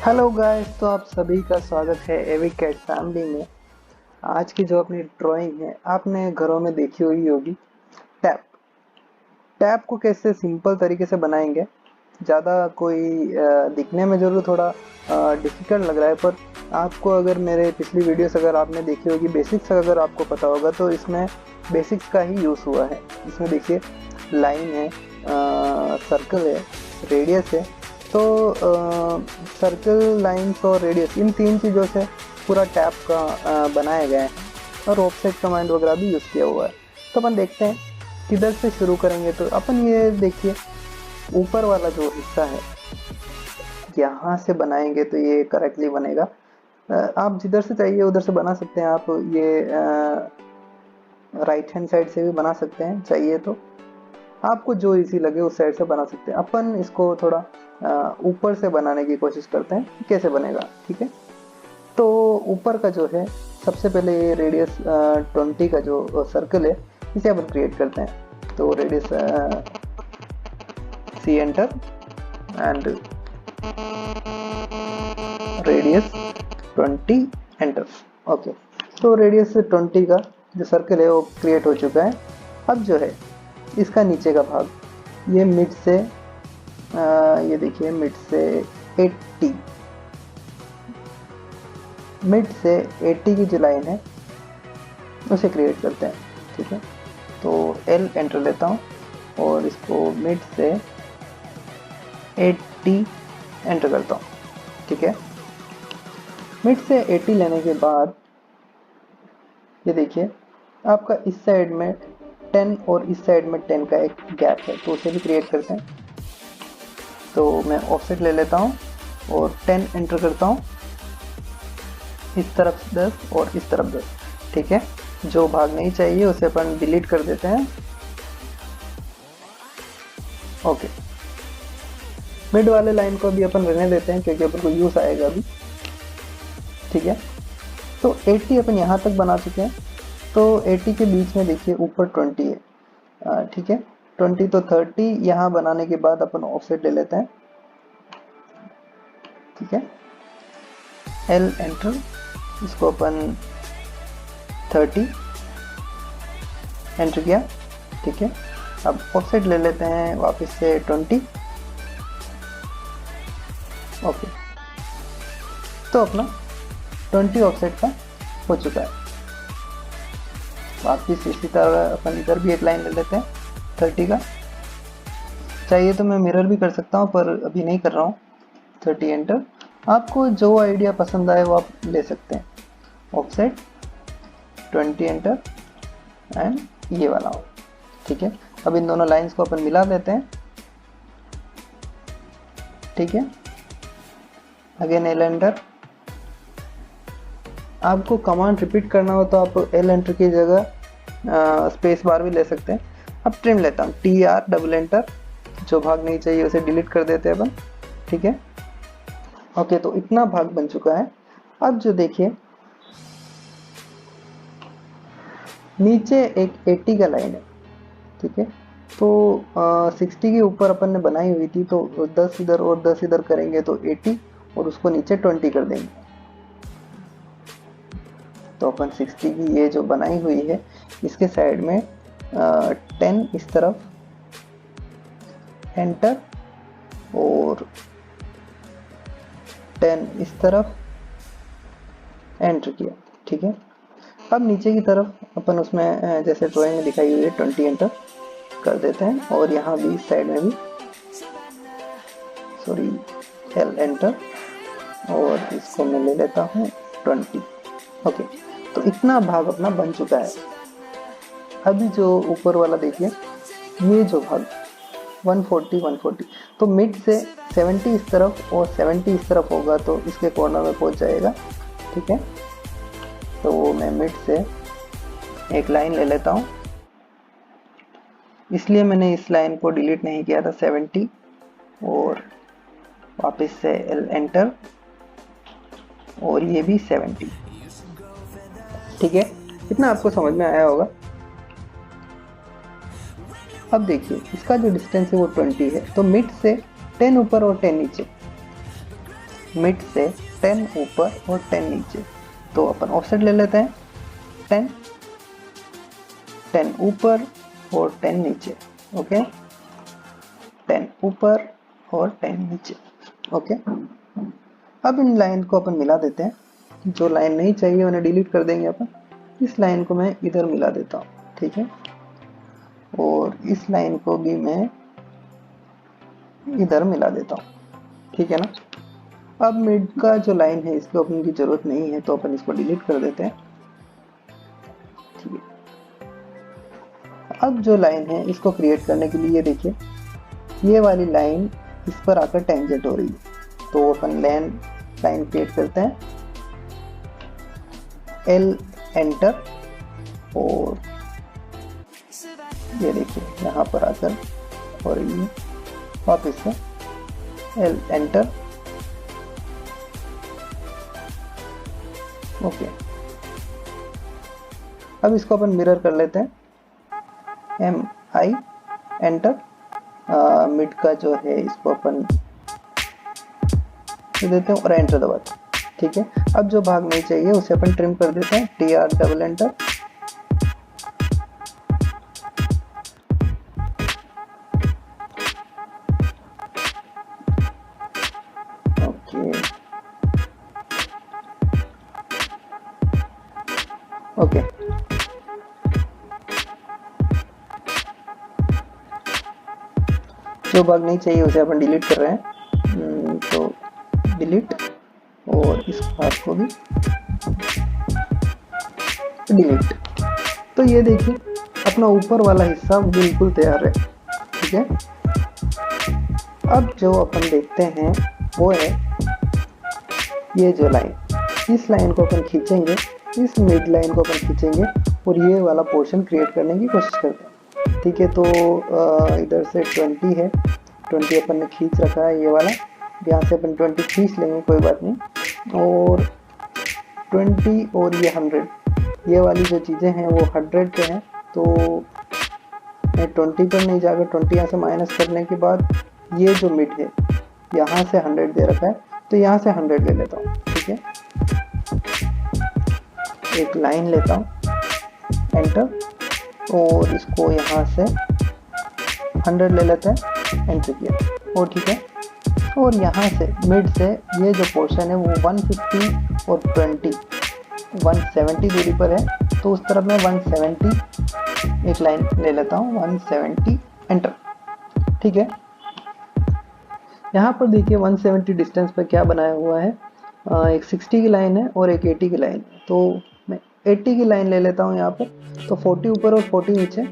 Hello guys, तो आप सभी का स्वागत है एविकेट फैमिली में। आज की जो अपनी ड्राइंग है आपने घरों में देखी हुई होगी। टैप टैप को कैसे सिंपल तरीके से बनाएंगे। ज़्यादा कोई दिखने में ज़रूर थोड़ा डिफ़िकल्ट लग रहा है, पर आपको अगर मेरे पिछली वीडियोस अगर आपने देखी होगी, बेसिक्स अगर आपको पता होगा तो इसमें बेसिक्स का ही यूज़ हुआ है। इसमें देखिए लाइन है, सर्कल है, रेडियस है। तो सर्कल, लाइंस और रेडियस, इन तीन चीज़ों से पूरा टैप का बनाया गया है और ऑफसेट कमांड वगैरह भी यूज़ किया हुआ है। तो अपन देखते हैं किधर से शुरू करेंगे। तो अपन ये देखिए ऊपर वाला जो हिस्सा है यहाँ से बनाएंगे तो ये करेक्टली बनेगा। आप जिधर से चाहिए उधर से बना सकते हैं। आप ये राइट हैंड साइड से भी बना सकते हैं, चाहिए तो आपको जो इजी लगे उस साइड से बना सकते हैं। अपन इसको थोड़ा ऊपर से बनाने की कोशिश करते हैं, कैसे बनेगा। ठीक है, तो ऊपर का जो है सबसे पहले ये रेडियस 20 का जो सर्कल है इसे अपन क्रिएट करते हैं। तो radius C enter and radius 20 enter. Okay, तो रेडियस 20 का जो सर्कल है वो क्रिएट हो चुका है। अब जो है इसका नीचे का भाग, ये मिड से ये देखिए मिड से 80 मिड से 80 की जो लाइन है उसे क्रिएट करते हैं। ठीक है, तो एल एंटर लेता हूँ और इसको मिड से 80 एंटर करता हूँ। ठीक है, मिड से 80 लेने के बाद ये देखिए आपका इस साइड में 10 और इस साइड में 10 का एक गैप है, तो उसे भी क्रिएट करते हैं। तो मैं ऑफसेट ले लेता हूँ और 10 एंटर करता हूँ, इस तरफ 10 और इस तरफ 10। ठीक है, जो भाग नहीं चाहिए उसे अपन डिलीट कर देते हैं। ओके, मिड वाले लाइन को भी अपन रहने देते हैं क्योंकि अपन को यूज आएगा अभी। ठीक है, तो 80 अपन यहाँ तक बना चुके हैं। तो 80 के बीच में देखिए ऊपर 20 है। ठीक है, 20 तो 30 यहाँ बनाने के बाद अपन ऑफसेट ले लेते हैं। ठीक है, एल एंटर, इसको अपन 30 एंटर किया। ठीक है, अब ऑफसेट ले लेते हैं वापस से 20। ओके, तो अपना 20 ऑफसेट का हो चुका है। वापिस इसी तरह अपन इधर भी एक लाइन ले लेते हैं 30 का। चाहिए तो मैं मिरर भी कर सकता हूँ पर अभी नहीं कर रहा हूँ। 30 एंटर, आपको जो आइडिया पसंद आए वो आप ले सकते हैं। ऑफसेट 20 एंटर एंड ये वाला हो। ठीक है, अब इन दोनों लाइंस को अपन मिला देते हैं। ठीक है, अगेन एल एंटर। आपको कमांड रिपीट करना हो तो आप एल एंटर की जगह स्पेस बार भी ले सकते हैं। अब ट्रिम लेता हूँ, टी आर डबल एंटर, जो भाग नहीं चाहिए उसे डिलीट कर देते हैं अपन। ठीक है, ओके, तो इतना भाग बन चुका है। अब जो देखिए नीचे एक 80 का लाइन है। ठीक है, तो 60 के ऊपर अपन ने बनाई हुई थी, तो 10 इधर और 10 इधर करेंगे तो 80 और उसको नीचे 20 कर देंगे। तो अपन 60 की ये जो बनाई हुई है इसके साइड में 10 इस तरफ एंटर और 10 इस तरफ एंटर किया। ठीक है, अब नीचे की तरफ अपन उसमें जैसे ड्राइंग में दिखाई हुई है 20 एंटर कर देते हैं और यहाँ भी साइड में भी सॉरी एल एंटर और इसको मैं ले लेता हूँ 20। ओके, तो इतना भाग अपना बन चुका है। अभी जो ऊपर वाला देखिए, ये जो भाग 140, तो मिड से 70 इस तरफ और 70 इस तरफ होगा तो इसके कॉर्नर में पहुंच जाएगा। ठीक है, तो मैं मिड से एक लाइन ले लेता हूँ, इसलिए मैंने इस लाइन को डिलीट नहीं किया था। 70 और वापस से एल एंटर और ये भी 70। ठीक है, इतना आपको समझ में आया होगा। अब देखिए इसका जो डिस्टेंस है वो 20 है, तो मिड से 10 ऊपर और 10 नीचे। मिड से 10 ऊपर और 10 नीचे। तो अपन ऑफसेट ले लेते हैं 10 10 ऊपर और 10 नीचे। ओके 10 ऊपर और 10 नीचे। ओके अब इन लाइन को अपन मिला देते हैं। जो लाइन नहीं चाहिए उन्हें डिलीट कर देंगे अपन। इस लाइन को मैं इधर मिला देता हूँ, ठीक है, और इस लाइन को भी मैं इधर मिला देता हूँ, ठीक है ना। अब मिड का जो लाइन है इसको अपन की जरूरत नहीं है, तो अपन इसको डिलीट कर देते हैं, ठीक है। अब जो लाइन है इसको क्रिएट करने के लिए देखिए ये वाली लाइन इस पर आकर टेंजेंट हो रही है, तो अपन लाइन क्रिएट करते हैं, एल एंटर, और ये देखिए यहाँ पर आकर हो रही है वापस से एल एंटर। ओके अब इसको अपन मिरर कर लेते हैं, एम आई एंटर। मिड का जो है इसको अपन देते हैं और एंटर दबाते हैं, ठीक है। अब जो भाग नहीं चाहिए उसे अपन ट्रिम कर देते हैं, T R double enter. Okay जो भाग नहीं चाहिए उसे अपन डिलीट कर रहे हैं, तो डिलीट, और इस भाग को भी डिलीट। तो ये देखिए अपना ऊपर वाला हिस्सा बिल्कुल तैयार है, ठीक है। अब जो अपन देखते हैं वो है ये जो लाइन, इस लाइन को अपन खींचेंगे, इस मिड लाइन को अपन खींचेंगे और ये वाला पोर्शन क्रिएट करने की कोशिश करते हैं, ठीक है। तो इधर से 20 है, 20 अपन ने खींच रखा है ये वाला, यहाँ से अपन 20 खींच लेंगे, कोई बात नहीं, और 20 और ये 100, ये वाली जो चीज़ें हैं वो 100 पे हैं, तो मैं 20 पर नहीं जाकर 20 यहाँ से माइनस करने के बाद ये जो मिड है यहाँ से 100 दे रखा है, तो यहाँ से 100 ले लेता हूँ, ठीक है। एक लाइन लेता हूँ, एंटर, और इसको यहाँ से 100 ले लेते हैं, एंटर किया, और ठीक है। और यहाँ से मिड से ये जो पोर्शन है वो 150 और 20 170 दूरी पर है, तो उस तरफ मैं 170 एक लाइन ले लेता हूँ, 170 एंटर, ठीक है। यहाँ पर देखिए 170 डिस्टेंस पर क्या बनाया हुआ है, एक 60 की लाइन है और एक 80 की लाइन, तो मैं 80 की लाइन ले लेता हूँ यहाँ पर, तो 40 ऊपर और 40 नीचे,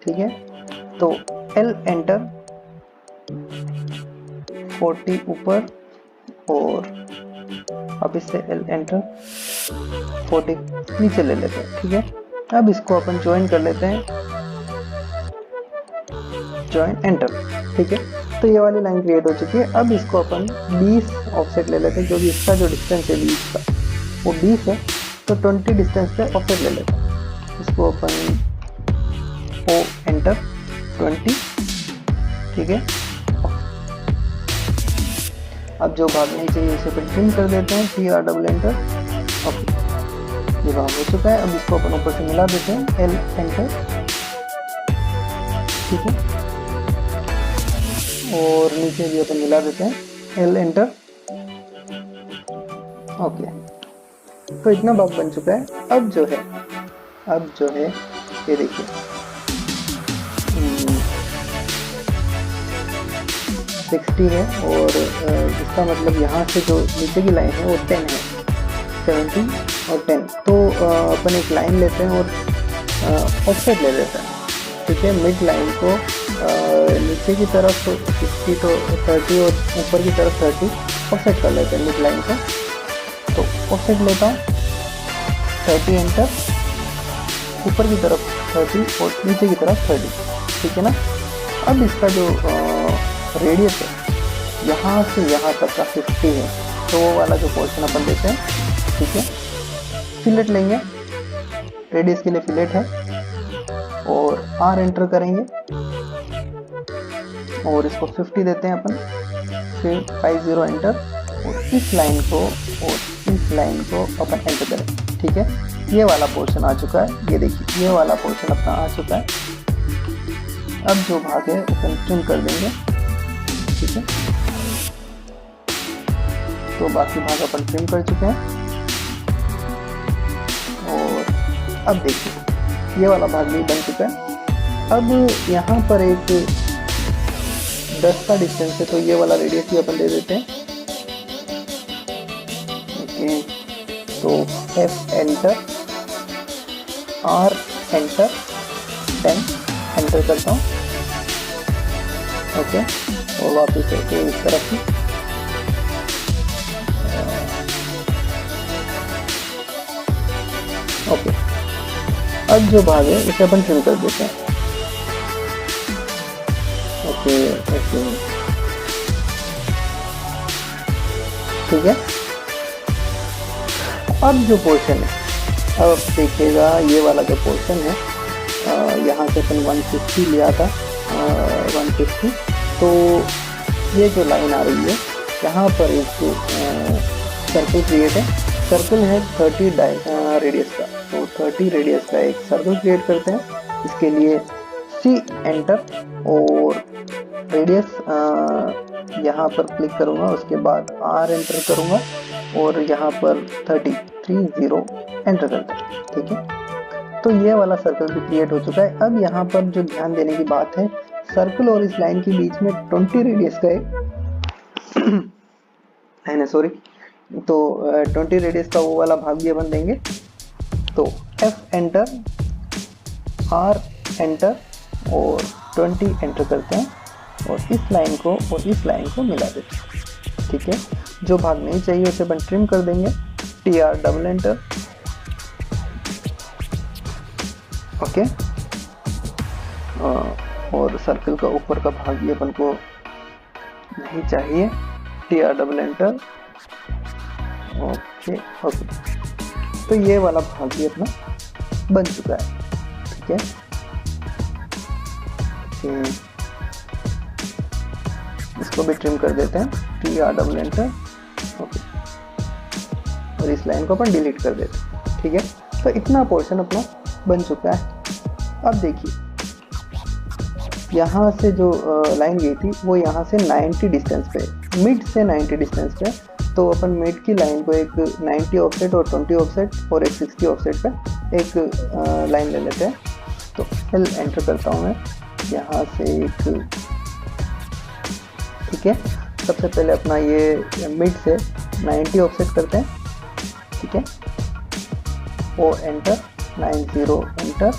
ठीक है। तो एल एंटर, 40 ऊपर और अब इससे एल एंटर, 40 नीचे ले लेते हैं, ठीक है। अब इसको अपन ज्वाइन कर लेते हैं, ज्वाइन एंटर, ठीक है। तो ये वाली लाइन क्रिएट हो चुकी है। अब इसको अपन 20 ऑफसेट ले लेते हैं, जो भी इसका जो डिस्टेंस है 20 का वो 20 है, तो 20 डिस्टेंस पे ऑफसेट ले लेते हैं। इसको अपन ओ एंटर 20, ठीक है। अब जो भाग नहीं चाहिए उसे अपन ट्रिम कर देते हैं, T R double enter. Okay ये भाग हो चुका है। अब इसको अपन ऊपर से मिला देते हैं, एल एंटर, ठीक है, और नीचे भी अपन मिला देते हैं, एल एंटर। ओके तो इतना भाग बन चुका है। अब जो है ये देखिए 60 है, और इसका मतलब यहाँ से जो नीचे की लाइन है वो 10 है, 70 और 10। तो अपन एक लाइन लेते हैं और ऑफसेट ले लेते हैं, ठीक है। मिड लाइन को नीचे की तरफ 60 तो 30 और ऊपर की तरफ 30 ऑफसेट कर लेते हैं मिड लाइन को। तो ऑफसेट लेता हूँ 30 एंटर, ऊपर की तरफ 30 और नीचे की तरफ 30, ठीक है ना। अब इसका जो रेडियस है यहाँ से यहाँ तक का 50 है, तो वो वाला जो पोर्शन अपन देते हैं, ठीक है। फिलेट लेंगे, रेडियस के लिए फिलेट है, और आर एंटर करेंगे और इसको 50 देते हैं अपन, फिर 50 एंटर, और इस लाइन को और इस लाइन को अपन एंटर करें। ठीक है, ये वाला पोर्शन आ चुका है, ये देखिए ये वाला पोर्शन अपना आ चुका है। अब जो भाग है अपन ट्रिम कर देंगे। ठीक है, तो बाकी भाग अपन ट्रिम कर चुके हैं। और अब देखिए ये वाला भाग भी बन चुका है। अब यहाँ पर एक 10 का डिस्टेंस है, तो ये वाला रेडियस भी अपन दे देते हैं। ओके, तो F enter, R enter, 10 enter करता हूँ। ओके, और वापस से इस तरफ ही ओके। अब जो भाग है इसे अपन ट्रिम कर देते हैं। ओके ओके, ठीक है। अब जो पोर्शन है, अब देखिएगा ये वाला जो पोर्शन है, यहाँ से अपन 150 लिया था, 150। तो ये जो लाइन आ रही है यहाँ पर एक सर्कल क्रिएट है। सर्कल है 30 रेडियस का, तो 30 रेडियस का एक सर्कल क्रिएट करते हैं। इसके लिए C एंटर और रेडियस यहाँ पर क्लिक करूँगा, उसके बाद R एंटर करूँगा और यहाँ पर 30 एंटर करते हैं। ठीक है, तो ये वाला सर्कल भी क्रिएट हो चुका है। अब यहाँ पर जो ध्यान देने की बात है, सर्कल और इस लाइन के बीच में 20 रेडियस का एक है सॉरी, तो 20 रेडियस का वो वाला भाग भी अपन देंगे। तो F एंटर, R एंटर और 20 एंटर करते हैं और इस लाइन को और इस लाइन को मिला देते हैं। ठीक है, जो भाग नहीं चाहिए उसे अपन ट्रिम कर देंगे। TR double enter, okay. और सर्कल का ऊपर का भाग भी अपन को नहीं चाहिए। TR double enter, okay okay. तो ये वाला भाग भी अपना बन चुका है। ठीक है, इसको भी ट्रिम कर देते हैं। TR डबल एंटर, ओके, और इस लाइन को अपन डिलीट कर देते हैं। ठीक है, तो इतना पोर्शन अपना बन चुका है। अब देखिए यहाँ से जो लाइन गई थी वो यहाँ से 90 डिस्टेंस पे, मिड से 90 डिस्टेंस पे, तो अपन मिड की लाइन को एक 90 ऑफसेट और 20 ऑफसेट और एक 60 ऑफसेट पे एक लाइन ले लेते हैं। तो L एंटर करता हूँ मैं यहाँ से एक। ठीक है, सबसे पहले अपना ये मिड से 90 ऑफसेट करते हैं। ठीक है, O एंटर, 90 एंटर,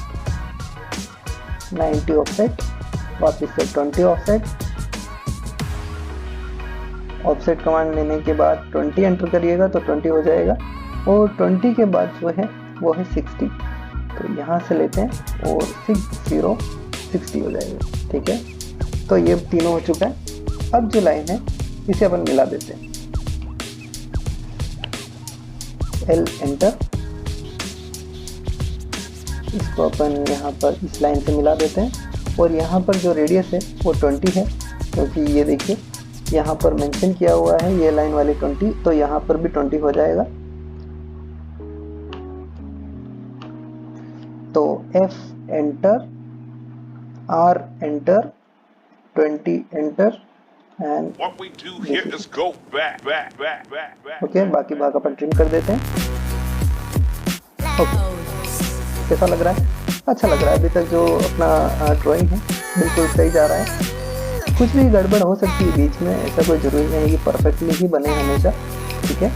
90 ऑफसेट, वापस से 20 ऑफसेट। ऑफसेट कमांड लेने के बाद 20 एंटर करिएगा तो 20 हो जाएगा, और 20 के बाद जो है वो है 60, तो यहाँ से लेते हैं और 60 हो जाएगा। ठीक है, तो ये तीनों हो चुका है। अब जो लाइन है इसे अपन मिला देते हैं। L एंटर, इसको अपन यहाँ पर इस लाइन से मिला देते हैं, और यहाँ पर जो रेडियस है वो 20 है, क्योंकि ये देखिए यहाँ पर मेंशन किया हुआ है ये लाइन वाली 20, तो यहाँ पर भी 20 हो जाएगा। तो F enter, R enter, 20 enter and okay, बाकी भाग अपन ट्रिम कर देते हैं। ओके, कैसा लग रहा है? अच्छा लग रहा है। अभी तक जो अपना ड्राइंग है बिल्कुल सही जा रहा है। कुछ भी गड़बड़ हो सकती है बीच में, ऐसा कोई ज़रूरी नहीं कि परफेक्टली ही बने हमेशा। ठीक है,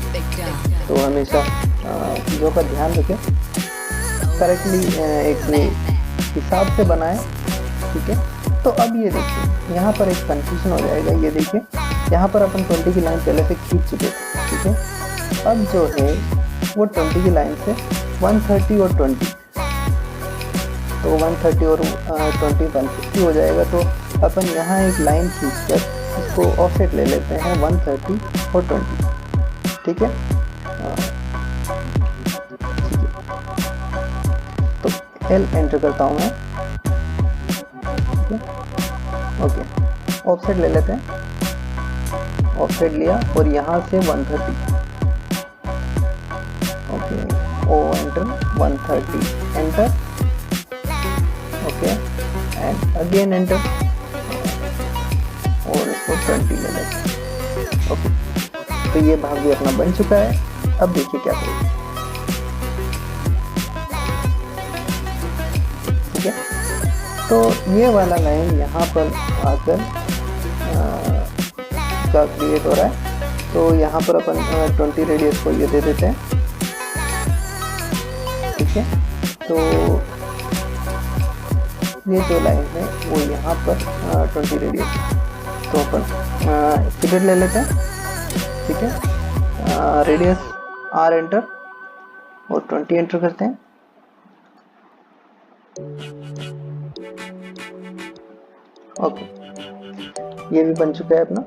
तो हमेशा चीज़ों का ध्यान रखें, करेक्टली एक हिसाब से बनाएं। ठीक है, तो अब ये देखिए यहाँ पर एक कंफ्यूजन हो जाएगा। ये देखिए यहाँ पर अपन 20 की लाइन पहले से खींच चुके थे। ठीक है, अब जो है वो 20 की लाइन से 130 और 20, तो 130 और 20 150 हो जाएगा। तो अपन यहाँ एक लाइन खींचकर इसको ऑफसेट ले लेते हैं 130 और 20। ठीक है, तो L एंटर करता हूँ मैं। ओके, ऑफसेट ले लेते हैं ऑफसेट लिया और यहाँ से 130, okay, O enter 130, enter, okay, and again enter और इसको 20 ले लेते। ओके, तो ये भाग भी अपना बन चुका है। अब देखिए क्या करेंगे। ठीक है, तो ये वाला लाइन यहाँ पर आकर का क्रिएट हो रहा है। तो यहाँ पर अपन 20 रेडियस को ये दे देते हैं। ठीक है, तो ये जो लाइन है वो यहाँ पर 20 रेडियस, तो अपन स्पीड ले लेते हैं। ठीक है, रेडियस आर एंटर और 20 एंटर करते हैं। ओके, ये भी बन चुका है अपना।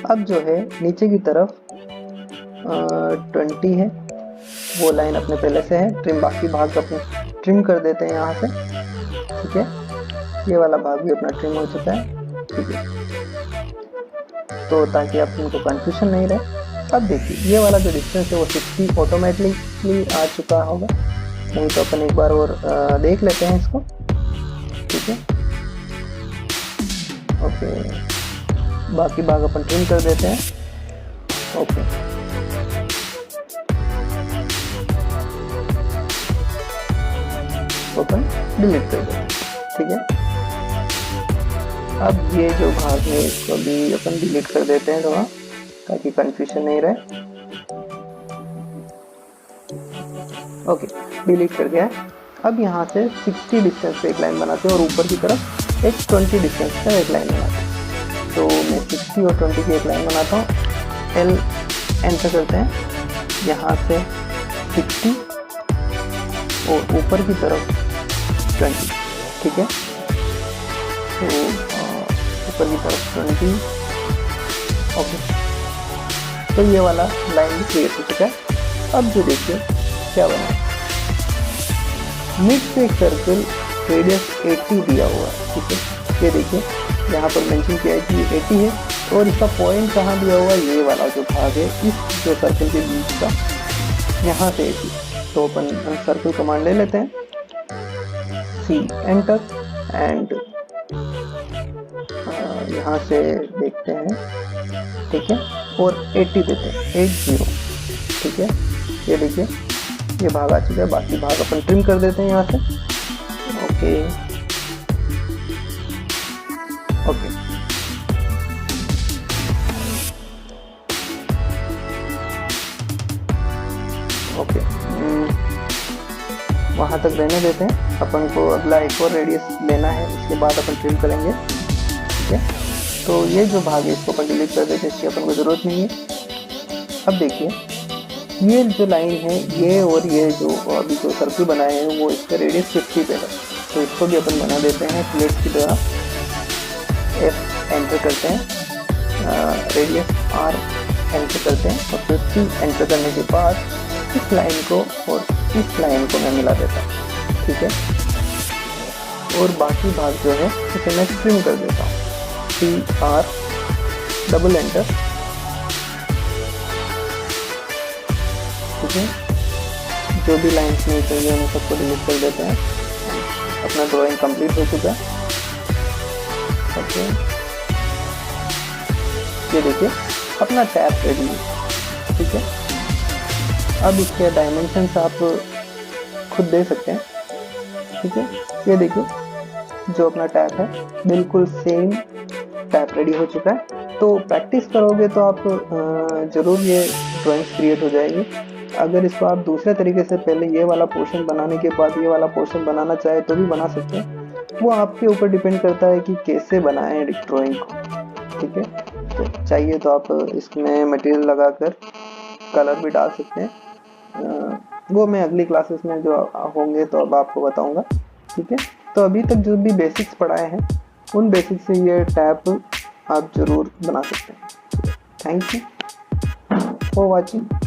अब जो है नीचे की तरफ 20 है, वो लाइन अपने पहले से है। ट्रिम, बाकी भाग अपने ट्रिम कर देते हैं यहाँ से। ठीक है, ये वाला भाग भी अपना ट्रिम हो चुका है। ठीक है, तो ताकि आप इनको कंफ्यूजन नहीं रहे। अब देखिए ये वाला जो डिस्टेंस है वो 60 ऑटोमेटिकली आ चुका होगा। नहीं तो अपन एक बार और देख लेते हैं इसको। ठीक है, ओके, बाकी भाग अपन ट्रिम कर देते हैं। ओके, अपन डिलीट कर देते हैं। ठीक है, अब ये जो भाग है इसको भी अपन डिलीट कर देते हैं थोड़ा, ताकि कंफ्यूजन नहीं रहे। ओके, डिलीट कर गया है। अब यहाँ से 60 डिस्टेंस पे एक लाइन बनाते हैं और ऊपर की तरफ एक 20 डिस्टेंस पे एक लाइन बनाते हैं। तो मैं 60 और 20 की एक लाइन बनाता हूँ। एल एंटर करते हैं, यहाँ से 60 और ऊपर की तरफ 20। ठीक है, तो ऊपर की तरफ 20। ओके, तो ये वाला लाइन भी क्रिएट हो चुका है। अब जो देखिए क्या बना, मिड से एक सर्कल रेडियस 80 दिया हुआ है। ठीक है, ये देखिए यहाँ पर मेंशन किया है कि ये 80 है और इसका पॉइंट कहाँ दिया हुआ है, ये वाला जो भाग है इस जो सर्कल के बीच का, यहाँ से 80। तो अपन सर्कल कमांड ले लेते हैं, सी एंटर, एंड यहाँ से देखते हैं। ठीक है, और 80 देते हैं, 80। ठीक है, ये देखिए ये भाग आ चुका है। बाकी भाग अपन ट्रिम कर देते हैं यहाँ से। ओके, ओके, ओके, वहाँ तक रहने देते हैं। अपन को अगला एक और रेडियस लेना है, उसके बाद अपन ट्रिम करेंगे। ठीक है, तो ये जो भाग है इसको अपन डिलीट कर देते हैं, इसकी अपन को ज़रूरत नहीं है। अब देखिए ये जो लाइन है, ये और ये जो अभी जो सर्कल बनाए हैं वो इसका रेडियस 50 पे है। तो इसको भी अपन बना देते हैं प्लेट की द्वारा। एफ एंटर करते हैं, रेडियस आर एंटर करते हैं और 50 एंटर करने के बाद इस लाइन को और इस लाइन को मैं मिला देता हूँ। ठीक है, और बाकी भाग जो है इसे मैं ट्रिम कर देता हूँ। C R double enter. ठीक है, जो भी लाइन्स नहीं चाहिए उन सबको डिलीट कर देते हैं। अपना ड्राइंग कंप्लीट हो चुका है। ओके, ये देखिए अपना टैप रेडी है। ठीक है, अब इसके डायमेंशंस आप खुद दे सकते हैं। ठीक है, ये देखिए जो अपना टैप है बिल्कुल सेम टैप रेडी हो चुका है। तो प्रैक्टिस करोगे तो आप ज़रूर ये ड्राइंग्स क्रिएट हो जाएगी। अगर इसको आप दूसरे तरीके से पहले ये वाला पोर्शन बनाने के बाद ये वाला पोर्शन बनाना चाहे तो भी बना सकते हैं। वो आपके ऊपर डिपेंड करता है कि कैसे बनाएं ड्राइंग को। ठीक है, तो चाहिए तो आप इसमें मटेरियल लगाकर कलर भी डाल सकते हैं। वो मैं अगली क्लासेस में जो होंगे तो अब आपको बताऊंगा। ठीक है, तो अभी तक जो भी बेसिक्स पढ़ाए हैं उन बेसिक्स से ये टैप आप ज़रूर बना सकते हैं। Thank you for watching.